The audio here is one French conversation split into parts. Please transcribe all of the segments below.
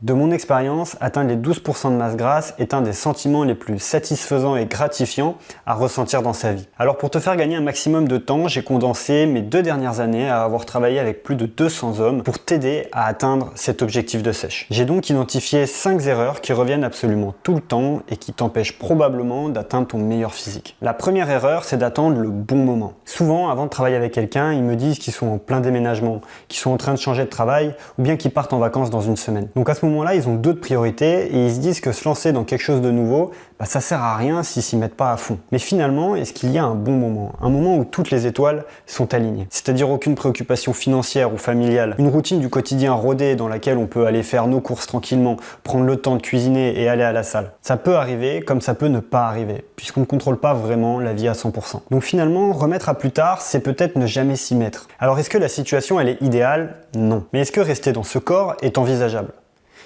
De mon expérience, atteindre les 12% de masse grasse est un des sentiments les plus satisfaisants et gratifiants à ressentir dans sa vie. Alors pour te faire gagner un maximum de temps, j'ai condensé mes 2 dernières années à avoir travaillé avec plus de 200 hommes pour t'aider à atteindre cet objectif de sèche. J'ai donc identifié 5 erreurs qui reviennent absolument tout le temps et qui t'empêchent probablement d'atteindre ton meilleur physique. La première erreur, c'est d'attendre le bon moment. Souvent, avant de travailler avec quelqu'un, ils me disent qu'ils sont en plein déménagement, qu'ils sont en train de changer de travail ou bien qu'ils partent en vacances dans une semaine. Donc à ce moment-là, ils ont d'autres priorités et ils se disent que se lancer dans quelque chose de nouveau, ça sert à rien s'ils s'y mettent pas à fond. Mais finalement, est-ce qu'il y a un bon moment? Un moment où toutes les étoiles sont alignées. C'est-à-dire aucune préoccupation financière ou familiale, une routine du quotidien rodée dans laquelle on peut aller faire nos courses tranquillement, prendre le temps de cuisiner et aller à la salle. Ça peut arriver comme ça peut ne pas arriver, puisqu'on ne contrôle pas vraiment la vie à 100%. Donc finalement, remettre à plus tard, c'est peut-être ne jamais s'y mettre. Alors est-ce que la situation elle est idéale? Non. Mais est-ce que rester dans ce corps est envisageable?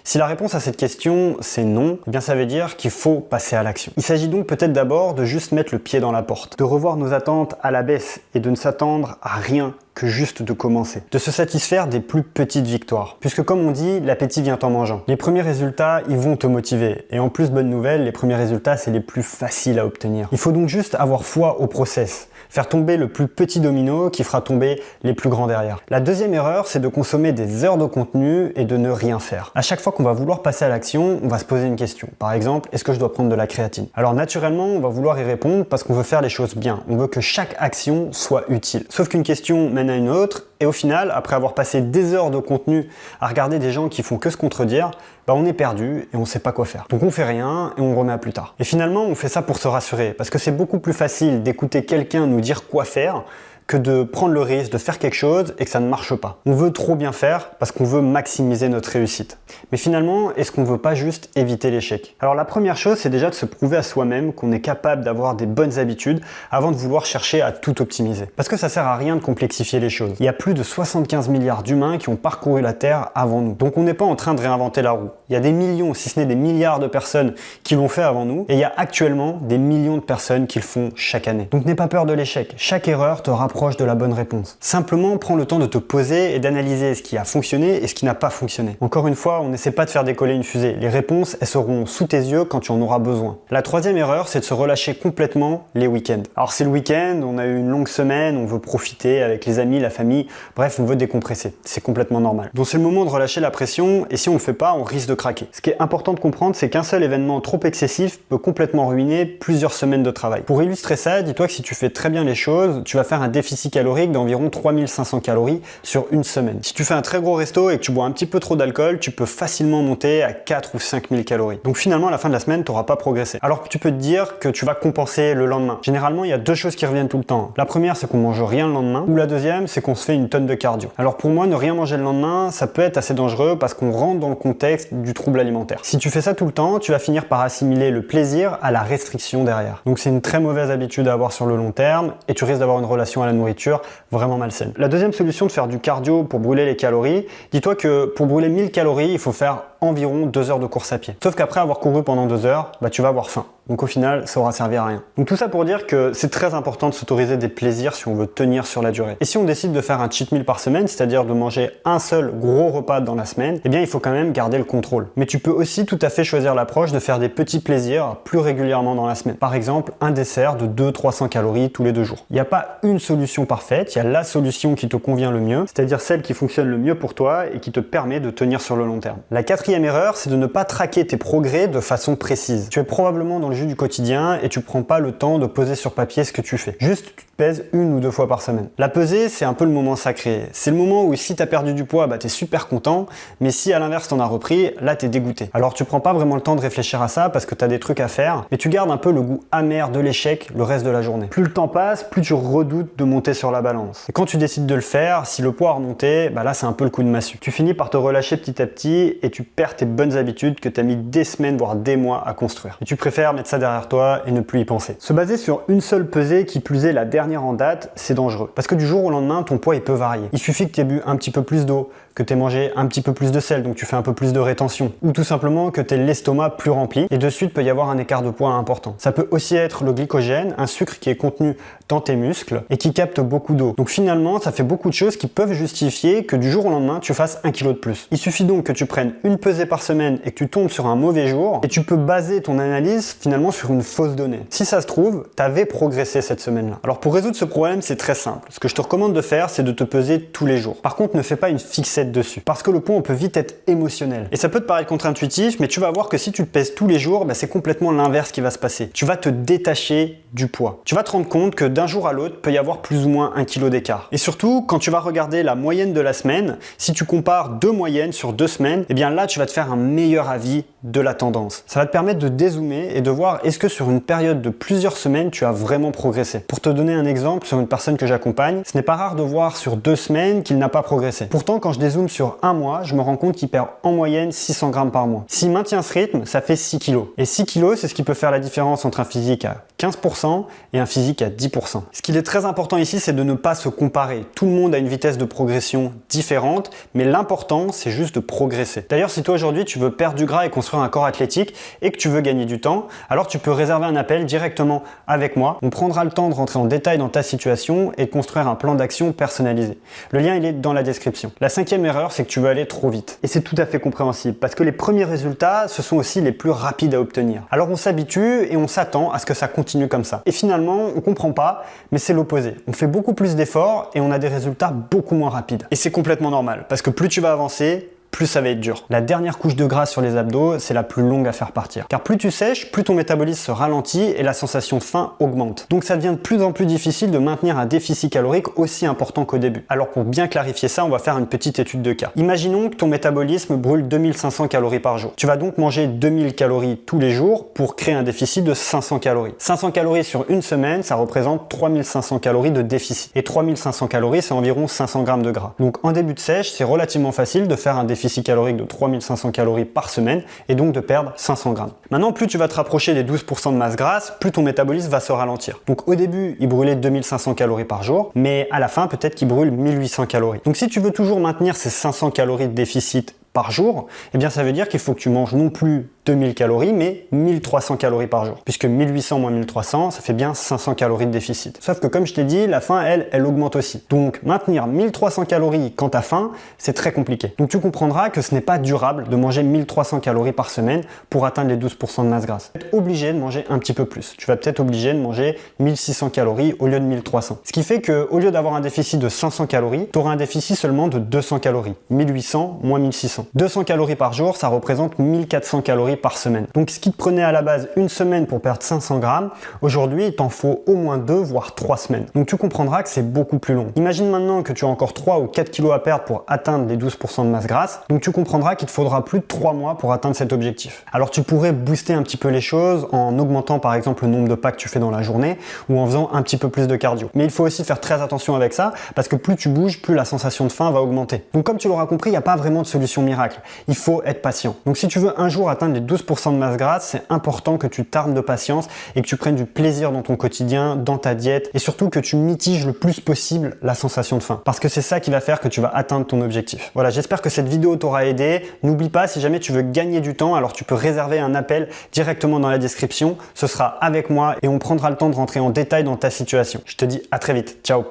Si la réponse à cette question c'est non, eh bien ça veut dire qu'il faut passer à l'action. Il s'agit donc peut-être d'abord de juste mettre le pied dans la porte, de revoir nos attentes à la baisse et de ne s'attendre à rien que juste de commencer. De se satisfaire des plus petites victoires. Puisque comme on dit, l'appétit vient en mangeant. Les premiers résultats, ils vont te motiver. Et en plus, bonne nouvelle, les premiers résultats, c'est les plus faciles à obtenir. Il faut donc juste avoir foi au process. Faire tomber le plus petit domino qui fera tomber les plus grands derrière. La deuxième erreur, c'est de consommer des heures de contenu et de ne rien faire. À chaque fois qu'on va vouloir passer à l'action, on va se poser une question. Par exemple, est-ce que je dois prendre de la créatine? Alors naturellement, on va vouloir y répondre parce qu'on veut faire les choses bien. On veut que chaque action soit utile. Sauf qu'une question mène à une autre et au final, après avoir passé des heures de contenu à regarder des gens qui font que se contredire, on est perdu et on sait pas quoi faire. Donc on fait rien et on remet à plus tard. Et finalement, on fait ça pour se rassurer parce que c'est beaucoup plus facile d'écouter quelqu'un nous dire quoi faire que de prendre le risque de faire quelque chose et que ça ne marche pas. On veut trop bien faire parce qu'on veut maximiser notre réussite. Mais finalement, est-ce qu'on veut pas juste éviter l'échec? Alors la première chose, c'est déjà de se prouver à soi-même qu'on est capable d'avoir des bonnes habitudes avant de vouloir chercher à tout optimiser. Parce que ça sert à rien de complexifier les choses. Il y a plus de 75 milliards d'humains qui ont parcouru la Terre avant nous. Donc on n'est pas en train de réinventer la roue. Il y a des millions, si ce n'est des milliards de personnes qui l'ont fait avant nous et il y a actuellement des millions de personnes qui le font chaque année. Donc n'aie pas peur de l'échec. Chaque erreur te rapproche de la bonne réponse. Simplement, prends le temps de te poser et d'analyser ce qui a fonctionné et ce qui n'a pas fonctionné. Encore une fois, on n'essaie pas de faire décoller une fusée. Les réponses, elles seront sous tes yeux quand tu en auras besoin. La troisième erreur, c'est de se relâcher complètement les week-ends. Alors c'est le week-end, on a eu une longue semaine, on veut profiter avec les amis, la famille, bref, on veut décompresser. C'est complètement normal. Donc c'est le moment de relâcher la pression et si on le fait pas, on risque de craquer. Ce qui est important de comprendre, c'est qu'un seul événement trop excessif peut complètement ruiner plusieurs semaines de travail. Pour illustrer ça, dis-toi que si tu fais très bien les choses, tu vas faire un déficit calorique d'environ 3500 calories sur une semaine. Si tu fais un très gros resto et que tu bois un petit peu trop d'alcool, tu peux facilement monter à 4 ou 5000 calories. Donc finalement, à la fin de la semaine, tu n'auras pas progressé. Alors que tu peux te dire que tu vas compenser le lendemain. Généralement, il y a deux choses qui reviennent tout le temps. La première, c'est qu'on mange rien le lendemain, ou la deuxième, c'est qu'on se fait une tonne de cardio. Alors pour moi, ne rien manger le lendemain, ça peut être assez dangereux parce qu'on rentre dans le contexte du trouble alimentaire. Si tu fais ça tout le temps, tu vas finir par assimiler le plaisir à la restriction derrière. Donc c'est une très mauvaise habitude à avoir sur le long terme et tu risques d'avoir une relation à la nourriture vraiment malsaine. La deuxième solution de faire du cardio pour brûler les calories, dis-toi que pour brûler 1000 calories, il faut faire environ 2 heures de course à pied. Sauf qu'après avoir couru pendant 2 heures, tu vas avoir faim. Donc au final, ça aura servi à rien. Donc tout ça pour dire que c'est très important de s'autoriser des plaisirs si on veut tenir sur la durée. Et si on décide de faire un cheat meal par semaine, c'est-à-dire de manger un seul gros repas dans la semaine, eh bien il faut quand même garder le contrôle. Mais tu peux aussi tout à fait choisir l'approche de faire des petits plaisirs plus régulièrement dans la semaine. Par exemple, un dessert de 200-300 calories tous les 2 jours. Il n'y a pas une solution parfaite, il y a la solution qui te convient le mieux, c'est-à-dire celle qui fonctionne le mieux pour toi et qui te permet de tenir sur le long terme. La quatrième erreur, c'est de ne pas traquer tes progrès de façon précise. Tu es probablement dans le jus du quotidien et tu prends pas le temps de poser sur papier ce que tu fais. Juste, tu te pèses 1 ou 2 fois par semaine. La pesée, c'est un peu le moment sacré. C'est le moment où si tu as perdu du poids, tu es super content, mais si à l'inverse tu en as repris, là tu es dégoûté. Alors tu prends pas vraiment le temps de réfléchir à ça parce que tu as des trucs à faire, mais tu gardes un peu le goût amer de l'échec le reste de la journée. Plus le temps passe, plus tu redoutes de monter sur la balance. Et quand tu décides de le faire, si le poids a remonté, là c'est un peu le coup de massue. Tu finis par te relâcher petit à petit et tu perds tes bonnes habitudes que tu as mis des semaines voire des mois à construire. Et tu préfères mettre ça derrière toi et ne plus y penser. Se baser sur une seule pesée qui plus est la dernière en date, c'est dangereux. Parce que du jour au lendemain, ton poids il peut varier. Il suffit que tu aies bu un petit peu plus d'eau, que tu aies mangé un petit peu plus de sel, donc tu fais un peu plus de rétention, ou tout simplement que tu aies l'estomac plus rempli, et de suite peut y avoir un écart de poids important. Ça peut aussi être le glycogène, un sucre qui est contenu dans tes muscles et qui capte beaucoup d'eau. Donc finalement, ça fait beaucoup de choses qui peuvent justifier que du jour au lendemain, tu fasses 1 kg de plus. Il suffit donc que tu prennes une pesée par semaine et que tu tombes sur un mauvais jour, et tu peux baser ton analyse finalement sur une fausse donnée. Si ça se trouve, tu avais progressé cette semaine-là. Alors pour résoudre ce problème, c'est très simple. Ce que je te recommande de faire, c'est de te peser tous les jours. Par contre, ne fais pas une fixette dessus, parce que le poids, on peut vite être émotionnel. Et ça peut te paraître contre-intuitif, mais tu vas voir que si tu te pèses tous les jours, c'est complètement l'inverse qui va se passer. Tu vas te détacher du poids. Tu vas te rendre compte que d'un jour à l'autre, peut y avoir plus ou moins 1 kg d'écart. Et surtout, quand tu vas regarder la moyenne de la semaine, si tu compares deux moyennes sur 2 semaines, eh bien là, tu vas te faire un meilleur avis de la tendance. Ça va te permettre de dézoomer et de voir est-ce que sur une période de plusieurs semaines, tu as vraiment progressé. Pour te donner un exemple, sur une personne que j'accompagne, ce n'est pas rare de voir sur 2 semaines qu'il n'a pas progressé. Pourtant, quand je dézoome sur un mois, je me rends compte qu'il perd en moyenne 600 grammes par mois. S'il maintient ce rythme, ça fait 6 kg. Et 6 kg, c'est ce qui peut faire la différence entre un physique à 15% et un physique à 10%. Ce qu'il est très important ici, c'est de ne pas se comparer. Tout le monde a une vitesse de progression différente, mais l'important, c'est juste de progresser. D'ailleurs, si toi aujourd'hui, tu veux perdre du gras et construire un corps athlétique et que tu veux gagner du temps, alors tu peux réserver un appel directement avec moi. On prendra le temps de rentrer en détail dans ta situation et de construire un plan d'action personnalisé. Le lien, il est dans la description. La 5e erreur, c'est que tu veux aller trop vite. Et c'est tout à fait compréhensible parce que les premiers résultats, ce sont aussi les plus rapides à obtenir. Alors on s'habitue et on s'attend à ce que ça continue comme ça. Et finalement, on comprend pas, mais c'est l'opposé. On fait beaucoup plus d'efforts et on a des résultats beaucoup moins rapides. Et c'est complètement normal parce que plus tu vas avancer, plus ça va être dur. La dernière couche de gras sur les abdos, c'est la plus longue à faire partir. Car plus tu sèches, plus ton métabolisme se ralentit et la sensation de faim augmente. Donc ça devient de plus en plus difficile de maintenir un déficit calorique aussi important qu'au début. Alors pour bien clarifier ça, on va faire une petite étude de cas. Imaginons que ton métabolisme brûle 2500 calories par jour. Tu vas donc manger 2000 calories tous les jours pour créer un déficit de 500 calories. 500 calories sur une semaine, ça représente 3500 calories de déficit. Et 3500 calories, c'est environ 500 grammes de gras. Donc en début de sèche, c'est relativement facile de faire un déficit calorique de 3500 calories par semaine et donc de perdre 500 grammes. Maintenant, plus tu vas te rapprocher des 12% de masse grasse, plus ton métabolisme va se ralentir. Donc au début, il brûlait 2500 calories par jour, mais à la fin, peut-être qu'il brûle 1800 calories. Donc si tu veux toujours maintenir ces 500 calories de déficit par jour, eh bien ça veut dire qu'il faut que tu manges non plus 2000 calories, mais 1300 calories par jour. Puisque 1800 moins 1300, ça fait bien 500 calories de déficit. Sauf que comme je t'ai dit, la faim, elle augmente aussi. Donc maintenir 1300 calories quand t'as faim, c'est très compliqué. Donc tu comprendras que ce n'est pas durable de manger 1300 calories par semaine pour atteindre les 12% de masse grasse. Tu vas être obligé de manger un petit peu plus. Tu vas peut-être obligé de manger 1600 calories au lieu de 1300. Ce qui fait que au lieu d'avoir un déficit de 500 calories, tu auras un déficit seulement de 200 calories. 1800 moins 1600. 200 calories par jour, ça représente 1400 calories par semaine. Donc ce qui te prenait à la base une semaine pour perdre 500 grammes, aujourd'hui il t'en faut au moins 2 voire 3 semaines. Donc tu comprendras que c'est beaucoup plus long. Imagine maintenant que tu as encore 3 ou 4 kilos à perdre pour atteindre les 12% de masse grasse, donc tu comprendras qu'il te faudra plus de 3 mois pour atteindre cet objectif. Alors tu pourrais booster un petit peu les choses en augmentant par exemple le nombre de pas que tu fais dans la journée ou en faisant un petit peu plus de cardio. Mais il faut aussi faire très attention avec ça parce que plus tu bouges, plus la sensation de faim va augmenter. Donc comme tu l'auras compris, il n'y a pas vraiment de solution miracle. Il faut être patient. Donc si tu veux un jour atteindre les 12% de masse grasse, c'est important que tu t'armes de patience et que tu prennes du plaisir dans ton quotidien, dans ta diète et surtout que tu mitiges le plus possible la sensation de faim. Parce que c'est ça qui va faire que tu vas atteindre ton objectif. Voilà, j'espère que cette vidéo t'aura aidé. N'oublie pas, si jamais tu veux gagner du temps, alors tu peux réserver un appel directement dans la description. Ce sera avec moi et on prendra le temps de rentrer en détail dans ta situation. Je te dis à très vite. Ciao!